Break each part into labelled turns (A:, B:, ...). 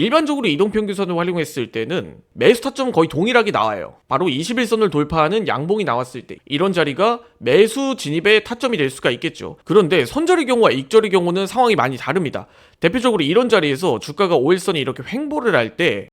A: 일반적으로 이동평균선을 활용했을 때는 매수 타점은 거의 동일하게 나와요. 바로 21선을 돌파하는 양봉이 나왔을 때 이런 자리가 매수 진입의 타점이 될 수가 있겠죠. 그런데 선절의 경우와 익절의 경우는 상황이 많이 다릅니다. 대표적으로 이런 자리에서 주가가 5일선이 이렇게 횡보를 할 때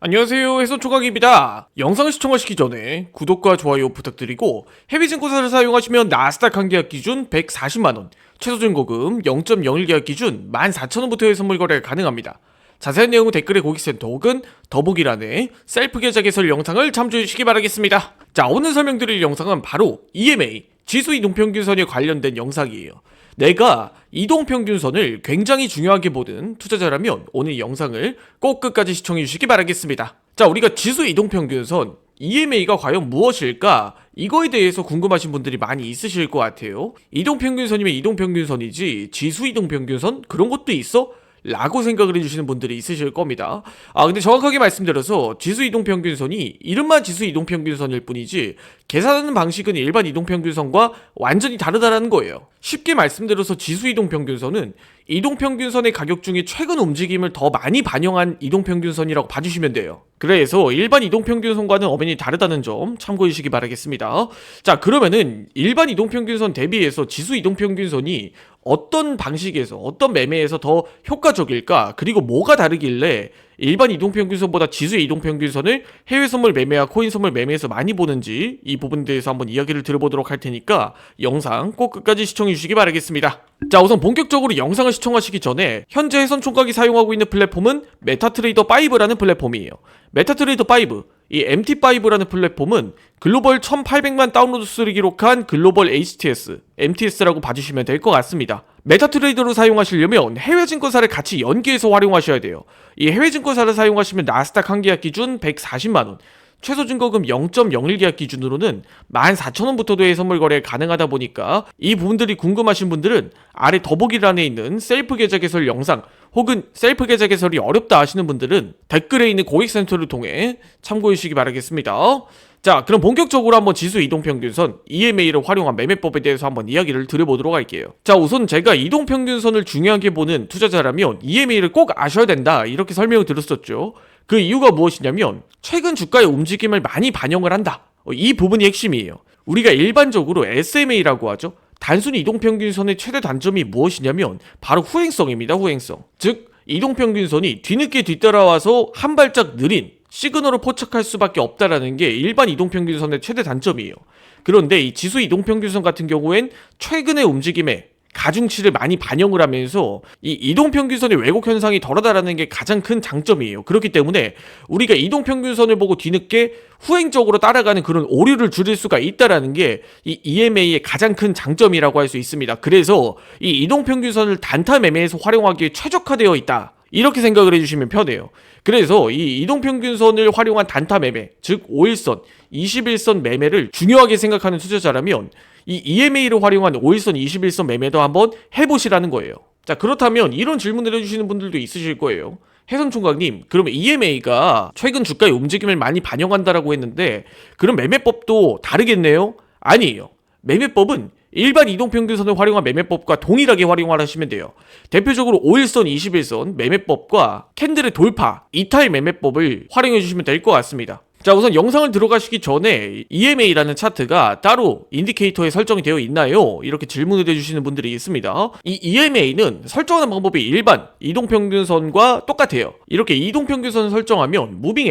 A: 안녕하세요, 해손총각입니다. 영상을 시청하시기 전에 구독과 좋아요 부탁드리고 해외증권사를 사용하시면 나스닥 한 계약 기준 140만원, 최소증거금 0.01계약 기준 14,000원부터의 선물 거래가 가능합니다. 자세한 내용은 댓글에 고객센터 혹은 더보기란에 셀프 계좌 개설 영상을 참조해 주시기 바라겠습니다. 자, 오늘 설명드릴 영상은 바로 EMA, 지수 이동평균선에 관련된 영상이에요. 내가 이동평균선을 굉장히 중요하게 보는 투자자라면 오늘 영상을 꼭 끝까지 시청해 주시기 바라겠습니다. 자, 우리가 지수 이동평균선, EMA가 과연 무엇일까? 이거에 대해서 궁금하신 분들이 많이 있으실 것 같아요. 이동평균선이면 이동평균선이지 지수 이동평균선? 그런 것도 있어? 라고 생각을 해주시는 분들이 있으실 겁니다. 근데 정확하게 말씀드려서 지수 이동평균선이 이름만 지수 이동평균선일 뿐이지 계산하는 방식은 일반 이동평균선과 완전히 다르다는 거예요. 쉽게 말씀드려서 지수 이동평균선은 이동평균선의 가격 중에 최근 움직임을 더 많이 반영한 이동평균선이라고 봐주시면 돼요. 그래서 일반 이동평균선과는 엄연히 다르다는 점 참고해 주시기 바라겠습니다. 자, 그러면은 일반 이동평균선 대비해서 지수 이동평균선이 어떤 방식에서 어떤 매매에서 더 효과적일까? 그리고 뭐가 다르길래 일반 이동평균선보다 지수 이동평균선을 해외 선물 매매와 코인 선물 매매에서 많이 보는지 이 부분에 대해서 한번 이야기를 들어보도록 할 테니까 영상 꼭 끝까지 시청해 주시기 바라겠습니다. 자, 우선 본격적으로 영상을 시청하시기 전에 현재 해손총각이 사용하고 있는 플랫폼은 메타트레이더 5라는 플랫폼이에요. 메타트레이더 5, 이 MT5라는 플랫폼은 글로벌 1800만 다운로드 수를 기록한 글로벌 HTS, MTS라고 봐주시면 될 것 같습니다. 메타트레이더로 사용하시려면 해외 증권사를 같이 연계해서 활용하셔야 돼요. 이 해외 증권사를 사용하시면 나스닥 한 계약 기준 140만원, 최소 증거금 0.01계약 기준으로는 14,000원부터도의 선물 거래 가능하다 보니까 이 부분들이 궁금하신 분들은 아래 더보기란에 있는 셀프 계좌 개설 영상 혹은 셀프 계좌 개설이 어렵다 하시는 분들은 댓글에 있는 고객센터를 통해 참고해 주시기 바라겠습니다. 자, 그럼 본격적으로 한번 지수 이동평균선 EMA를 활용한 매매법에 대해서 한번 이야기를 드려보도록 할게요. 자, 우선 제가 이동평균선을 중요하게 보는 투자자라면 EMA를 꼭 아셔야 된다 이렇게 설명을 드렸었죠. 그 이유가 무엇이냐면 최근 주가의 움직임을 많이 반영을 한다. 이 부분이 핵심이에요. 우리가 일반적으로 SMA라고 하죠. 단순히 이동평균선의 최대 단점이 무엇이냐면 바로 후행성입니다. 후행성. 즉 이동평균선이 뒤늦게 뒤따라와서 한 발짝 느린 시그널을 포착할 수밖에 없다라는 게 일반 이동평균선의 최대 단점이에요. 그런데 이 지수 이동평균선 같은 경우엔 최근의 움직임에 가중치를 많이 반영을 하면서 이 이동평균선의 왜곡 현상이 덜하다라는 게 가장 큰 장점이에요. 그렇기 때문에 우리가 이동평균선을 보고 뒤늦게 후행적으로 따라가는 그런 오류를 줄일 수가 있다라는 게 이 EMA의 가장 큰 장점이라고 할 수 있습니다. 그래서 이 이동평균선을 단타 매매에서 활용하기에 최적화되어 있다. 이렇게 생각을 해주시면 편해요. 그래서 이 이동평균선을 활용한 단타 매매, 즉 5일선, 21선 매매를 중요하게 생각하는 투자자라면 이 EMA를 활용한 5일선, 21선 매매도 한번 해보시라는 거예요. 자, 그렇다면 이런 질문을 해주시는 분들도 있으실 거예요. 해손총각님, 그러면 EMA가 최근 주가의 움직임을 많이 반영한다라고 했는데 그럼 매매법도 다르겠네요? 아니에요. 매매법은 일반 이동평균선을 활용한 매매법과 동일하게 활용을 하시면 돼요. 대표적으로 5일선, 21선 매매법과 캔들의 돌파, 이탈 매매법을 활용해 주시면 될 것 같습니다. 자, 우선 영상을 들어가시기 전에 EMA라는 차트가 따로 인디케이터에 설정이 되어 있나요? 이렇게 질문을 해주시는 분들이 있습니다. 이 EMA는 설정하는 방법이 일반 이동평균선과 똑같아요. 이렇게 이동평균선을 설정하면 무빙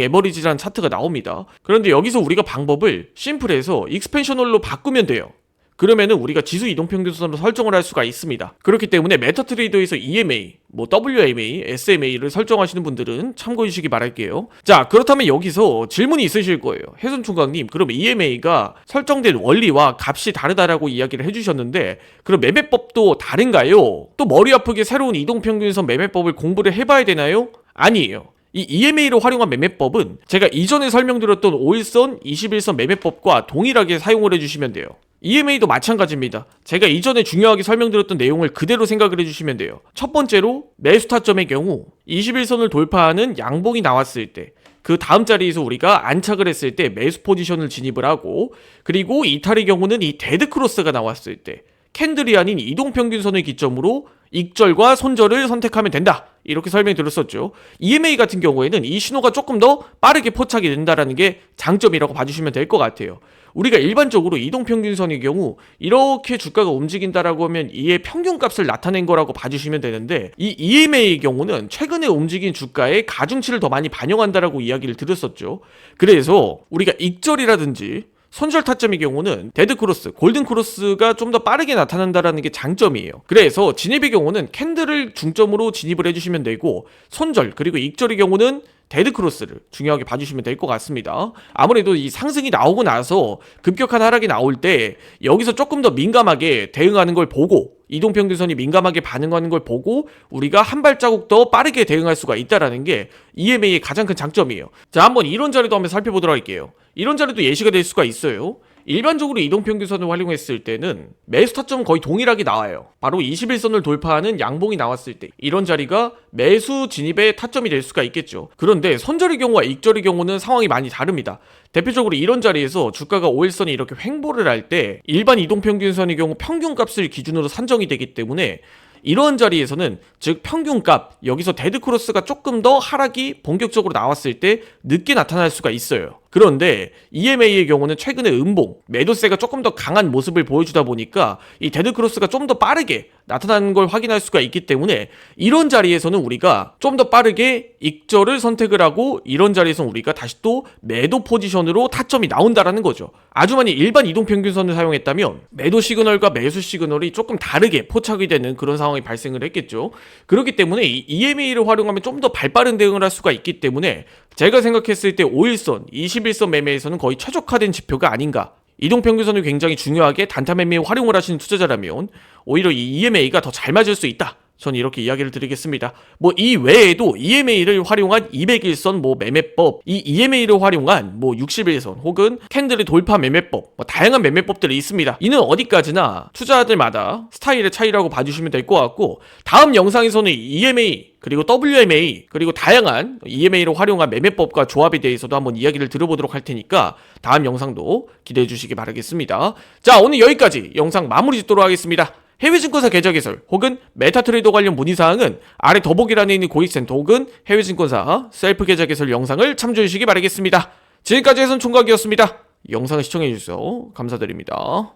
A: 에버리지라는 차트가 나옵니다. 그런데 여기서 우리가 방법을 심플해서 익스펜셔널로 바꾸면 돼요. 그러면은 우리가 지수 이동평균선으로 설정을 할 수가 있습니다. 그렇기 때문에 메타트레이더에서 EMA, WMA, SMA를 설정하시는 분들은 참고해 주시기 바랄게요. 자, 그렇다면 여기서 질문이 있으실 거예요. 해손총각님, 그럼 EMA가 설정된 원리와 값이 다르다라고 이야기를 해주셨는데 그럼 매매법도 다른가요? 또 머리 아프게 새로운 이동평균선 매매법을 공부를 해봐야 되나요? 아니에요. 이 EMA로 활용한 매매법은 제가 이전에 설명드렸던 5일선, 21선 매매법과 동일하게 사용을 해주시면 돼요. EMA도 마찬가지입니다. 제가 이전에 중요하게 설명드렸던 내용을 그대로 생각을 해주시면 돼요. 첫 번째로 매수 타점의 경우 21선을 돌파하는 양봉이 나왔을 때 그 다음 자리에서 우리가 안착을 했을 때 매수 포지션을 진입을 하고 그리고 이탈의 경우는 이 데드 크로스가 나왔을 때 캔들이 아닌 이동평균선을 기점으로 익절과 손절을 선택하면 된다, 이렇게 설명드렸었죠. EMA 같은 경우에는 이 신호가 조금 더 빠르게 포착이 된다라는 게 장점이라고 봐주시면 될 것 같아요. 우리가 일반적으로 이동평균선의 경우 이렇게 주가가 움직인다라고 하면 이의 평균값을 나타낸 거라고 봐주시면 되는데, 이 EMA의 경우는 최근에 움직인 주가의 가중치를 더 많이 반영한다라고 이야기를 드렸었죠. 그래서 우리가 익절이라든지 손절 타점의 경우는 데드크로스, 골든크로스가 좀 더 빠르게 나타난다라는 게 장점이에요. 그래서 진입의 경우는 캔들을 중점으로 진입을 해주시면 되고, 손절 그리고 익절의 경우는 데드크로스를 중요하게 봐주시면 될 것 같습니다. 아무래도 이 상승이 나오고 나서 급격한 하락이 나올 때 여기서 조금 더 민감하게 대응하는 걸 보고, 이동평균선이 민감하게 반응하는 걸 보고 우리가 한 발자국 더 빠르게 대응할 수가 있다라는 게 EMA의 가장 큰 장점이에요. 자, 한번 이론 자료도 한번 살펴보도록 할게요. 이런 자료도 예시가 될 수가 있어요. 일반적으로 이동평균선을 활용했을 때는 매수 타점 거의 동일하게 나와요. 바로 21선을 돌파하는 양봉이 나왔을 때 이런 자리가 매수 진입의 타점이 될 수가 있겠죠. 그런데 손절의 경우와 익절의 경우는 상황이 많이 다릅니다. 대표적으로 이런 자리에서 주가가 5일선이 이렇게 횡보를 할 때 일반 이동평균선의 경우 평균값을 기준으로 산정이 되기 때문에 이런 자리에서는, 즉 평균값, 여기서 데드크로스가 조금 더 하락이 본격적으로 나왔을 때 늦게 나타날 수가 있어요. 그런데 EMA의 경우는 최근에 음봉, 매도세가 조금 더 강한 모습을 보여주다 보니까 이 데드크로스가 좀 더 빠르게 나타나는 걸 확인할 수가 있기 때문에 이런 자리에서는 우리가 좀 더 빠르게 익절을 선택을 하고, 이런 자리에서는 우리가 다시 또 매도 포지션으로 타점이 나온다라는 거죠. 아주 많이 일반 이동평균선을 사용했다면 매도 시그널과 매수 시그널이 조금 다르게 포착이 되는 그런 상황이 발생을 했겠죠. 그렇기 때문에 이 EMA를 활용하면 좀 더 발빠른 대응을 할 수가 있기 때문에 제가 생각했을 때 5일선, 21선 매매에서는 거의 최적화된 지표가 아닌가. 이동평균선을 굉장히 중요하게 단타 매매에 활용을 하시는 투자자라면 오히려 이 EMA가 더 잘 맞을 수 있다, 저는 이렇게 이야기를 드리겠습니다. 이 외에도 EMA를 활용한 200일선 매매법, 이 EMA를 활용한 60일선 혹은 캔들의 돌파 매매법, 다양한 매매법들이 있습니다. 이는 어디까지나 투자자들마다 스타일의 차이라고 봐주시면 될 것 같고, 다음 영상에서는 EMA 그리고 WMA 그리고 다양한 EMA를 활용한 매매법과 조합에 대해서도 한번 이야기를 들어보도록 할 테니까 다음 영상도 기대해 주시기 바라겠습니다. 자, 오늘 여기까지 영상 마무리 짓도록 하겠습니다. 해외증권사 계좌 개설 혹은 메타트레이더 관련 문의사항은 아래 더보기란에 있는 고객센터 혹은 해외증권사 셀프 계좌 개설 영상을 참조해 주시기 바라겠습니다. 지금까지 해선 총각이었습니다. 영상을 시청해 주셔서 감사드립니다.